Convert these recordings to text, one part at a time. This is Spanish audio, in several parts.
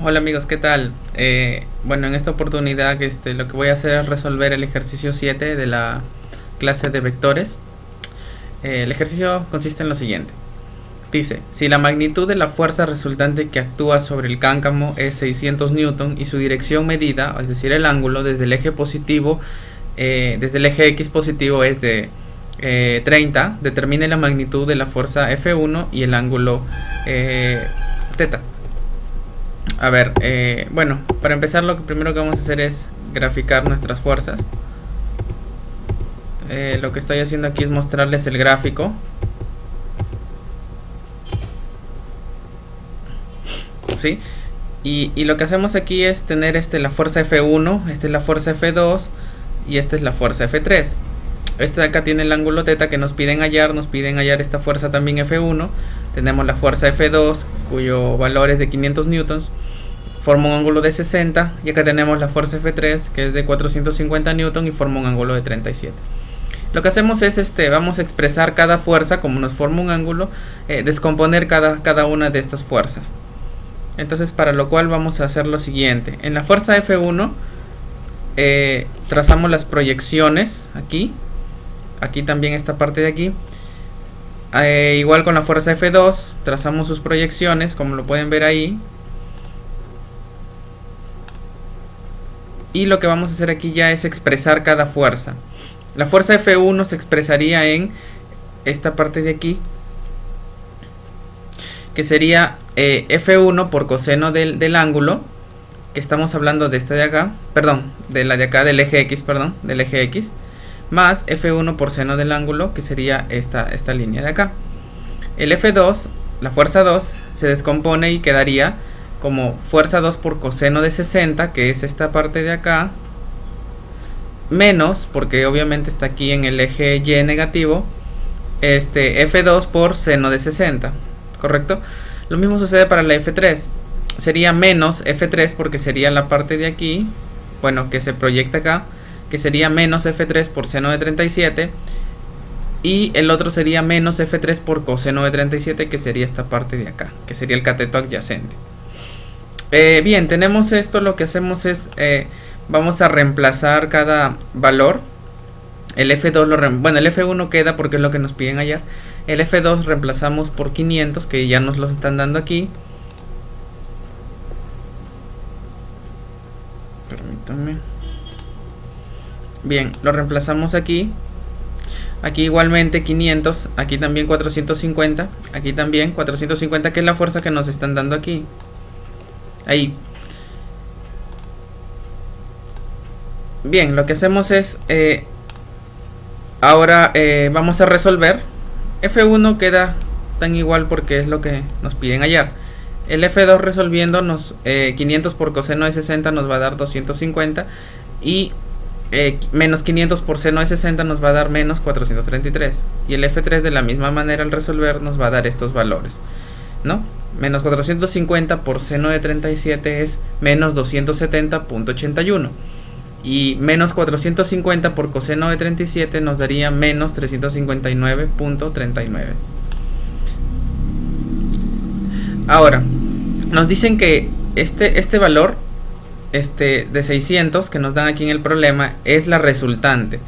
Hola amigos, ¿qué tal? Bueno, en esta oportunidad lo que voy a hacer es resolver el ejercicio 7 de la clase de vectores. El ejercicio consiste en lo siguiente. Dice, si la magnitud de la fuerza resultante que actúa sobre el cáncamo es 600 newton y su dirección medida, es decir, el ángulo desde el eje positivo, desde el eje X positivo es de 30, determine la magnitud de la fuerza F1 y el ángulo θ. A ver, bueno, para empezar lo primero que vamos a hacer es graficar nuestras fuerzas. Lo que estoy haciendo aquí es mostrarles el gráfico. ¿Sí? Y lo que hacemos aquí es tener la fuerza F1, esta es la fuerza F2 y esta es la fuerza F3. Este de acá tiene el ángulo θ que nos piden hallar esta fuerza también F1. Tenemos la fuerza F2 cuyo valor es de 500 newtons. Forma un ángulo de 60 y acá tenemos la fuerza F3 que es de 450 newton y forma un ángulo de 37. Lo que hacemos es vamos a expresar cada fuerza como nos forma un ángulo, descomponer cada una de estas fuerzas. Entonces para lo cual vamos a hacer lo siguiente. En la fuerza F1 trazamos las proyecciones aquí también esta parte de aquí. Igual con la fuerza F2 trazamos sus proyecciones como lo pueden ver ahí. Y lo que vamos a hacer aquí ya es expresar cada fuerza. La fuerza F1 se expresaría en esta parte de aquí, que sería F1 por coseno del ángulo, que estamos hablando de esta de acá, perdón, de la de acá del eje X, perdón, del eje X, más F1 por seno del ángulo, que sería esta línea de acá. El F2, la fuerza 2, se descompone y quedaría como fuerza 2 por coseno de 60, que es esta parte de acá, menos, porque obviamente está aquí en el eje Y negativo, F2 por seno de 60, ¿correcto? Lo mismo sucede para la F3, sería menos F3 porque sería la parte de aquí, bueno, que se proyecta acá, que sería menos F3 por seno de 37, y el otro sería menos F3 por coseno de 37, que sería esta parte de acá, que sería el cateto adyacente. Bien, tenemos esto, lo que hacemos es, vamos a reemplazar cada valor. El F2 bueno, el F1 queda porque es lo que nos piden hallar. El F2 reemplazamos por 500, que ya nos lo están dando aquí. Permítanme. Bien, lo reemplazamos aquí. Aquí igualmente 500, aquí también 450, aquí también 450, que es la fuerza que nos están dando aquí. Ahí. Bien, lo que hacemos es ahora vamos a resolver. F1 queda tan igual porque es lo que nos piden hallar. El F2 resolviéndonos 500 por coseno de 60 nos va a dar 250 y menos 500 por seno de 60 nos va a dar menos 433, y el F3 de la misma manera al resolver nos va a dar estos valores, ¿no? Menos 450 por seno de 37 es menos 270.81 y menos 450 por coseno de 37 nos daría menos 359.39. Ahora nos dicen que este valor de 600 que nos dan aquí en el problema es la resultante,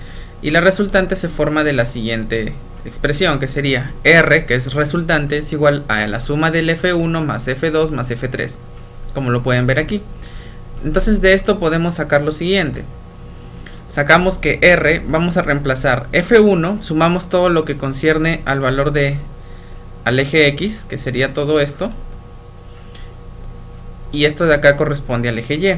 y la resultante se forma de la siguiente expresión, que sería R, que es resultante, es igual a la suma del F1 más F2 más F3, como lo pueden ver aquí. Entonces de esto podemos sacar lo siguiente. Sacamos que R, vamos a reemplazar F1, sumamos todo lo que concierne al valor al eje X, que sería todo esto, y esto de acá corresponde al eje Y.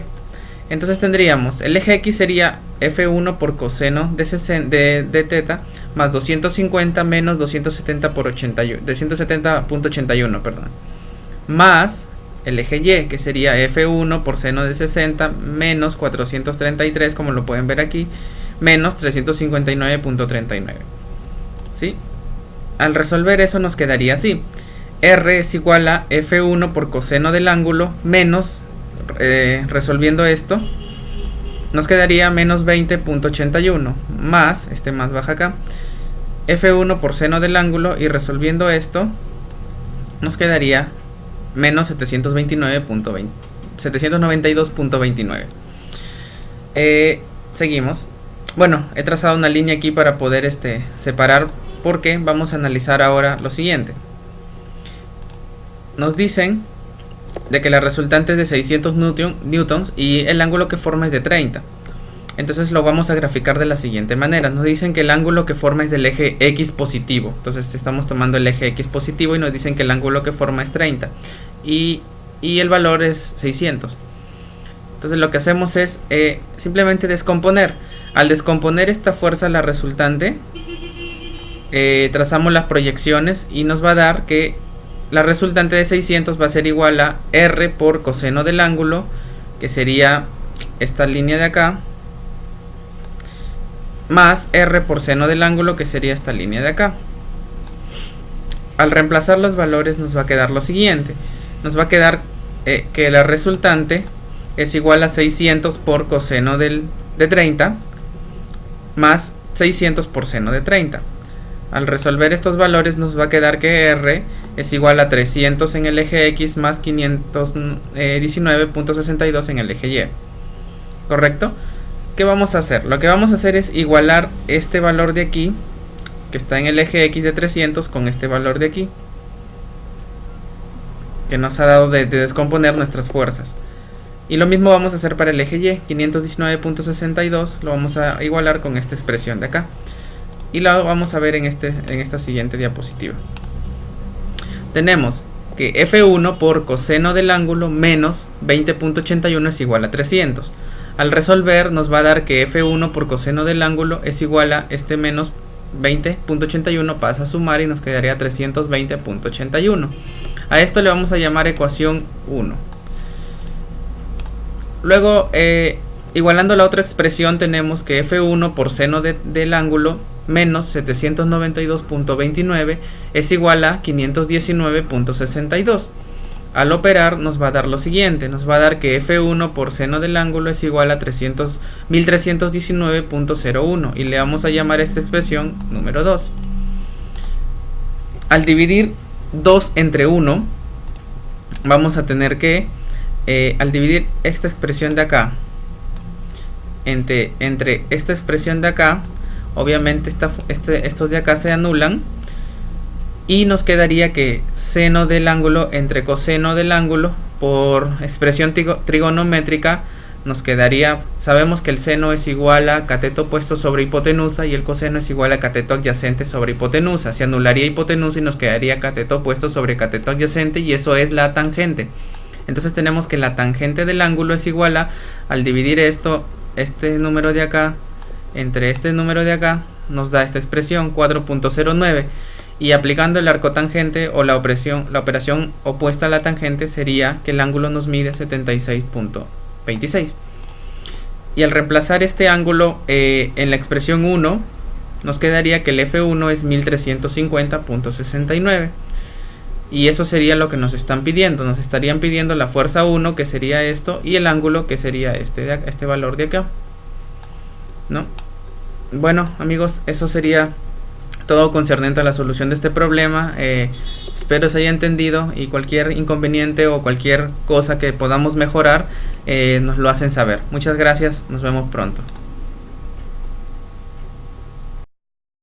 Entonces tendríamos, el eje X sería F1 por coseno de θ más 250 menos 270 por 81, de 170.81, perdón, más el eje Y, que sería F1 por seno de 60 menos 433, como lo pueden ver aquí, menos 359.39. ¿Sí? Al resolver eso nos quedaría así. R es igual a F1 por coseno del ángulo menos, resolviendo esto, nos quedaría menos 20.81 más, más baja acá, F1 por seno del ángulo, y resolviendo esto nos quedaría menos 729.20. 792.29. Seguimos. Bueno, he trazado una línea aquí para poder separar, porque vamos a analizar ahora lo siguiente. Nos dicen de que la resultante es de 600 newtons y el ángulo que forma es de 30. Entonces lo vamos a graficar de la siguiente manera. Nos dicen que el ángulo que forma es del eje X positivo. Entonces estamos tomando el eje X positivo y nos dicen que el ángulo que forma es 30. Y el valor es 600. Entonces lo que hacemos es simplemente descomponer. Al descomponer esta fuerza, la resultante, trazamos las proyecciones y nos va a dar que la resultante de 600 va a ser igual a R por coseno del ángulo, que sería esta línea de acá, más R por seno del ángulo, que sería esta línea de acá. Al reemplazar los valores nos va a quedar lo siguiente. Nos va a quedar que la resultante es igual a 600 por coseno de 30 más 600 por seno de 30. Al resolver estos valores nos va a quedar que R es igual a 300 en el eje X más 519.62 en el eje Y. ¿Correcto? ¿Qué vamos a hacer? Lo que vamos a hacer es igualar este valor de aquí, que está en el eje X de 300, con este valor de aquí, que nos ha dado de descomponer nuestras fuerzas. Y lo mismo vamos a hacer para el eje Y, 519.62 lo vamos a igualar con esta expresión de acá. Y lo vamos a ver en esta siguiente diapositiva. Tenemos que F1 por coseno del ángulo menos 20.81 es igual a 300. Al resolver nos va a dar que F1 por coseno del ángulo es igual a este menos 20.81, pasa a sumar y nos quedaría 320.81. A esto le vamos a llamar ecuación 1. Luego, igualando la otra expresión, tenemos que F1 por seno del ángulo menos 792.29 es igual a 519.62. Al operar nos va a dar lo siguiente. Nos va a dar que F1 por seno del ángulo es igual a 1319.01 y le vamos a llamar esta expresión número 2. Al dividir 2 entre 1 vamos a tener que al dividir esta expresión de acá entre esta expresión de acá, obviamente estos de acá se anulan y nos quedaría que seno del ángulo entre coseno del ángulo por expresión trigonométrica nos quedaría, sabemos que el seno es igual a cateto opuesto sobre hipotenusa y el coseno es igual a cateto adyacente sobre hipotenusa. Se anularía hipotenusa y nos quedaría cateto opuesto sobre cateto adyacente, y eso es la tangente. Entonces tenemos que la tangente del ángulo es igual a, al dividir este número de acá entre este número de acá, nos da esta expresión 4.09, y aplicando el arco tangente o la operación opuesta a la tangente sería que el ángulo nos mide 76.26. Y al reemplazar este ángulo en la expresión 1, nos quedaría que el F1 es 1350.69. Y eso sería lo que nos están pidiendo. Nos estarían pidiendo la fuerza 1, que sería esto, y el ángulo, que sería este valor de acá, ¿no? Bueno, amigos, eso sería todo concerniente a la solución de este problema. Espero se haya entendido, y cualquier inconveniente o cualquier cosa que podamos mejorar nos lo hacen saber. Muchas gracias, nos vemos pronto.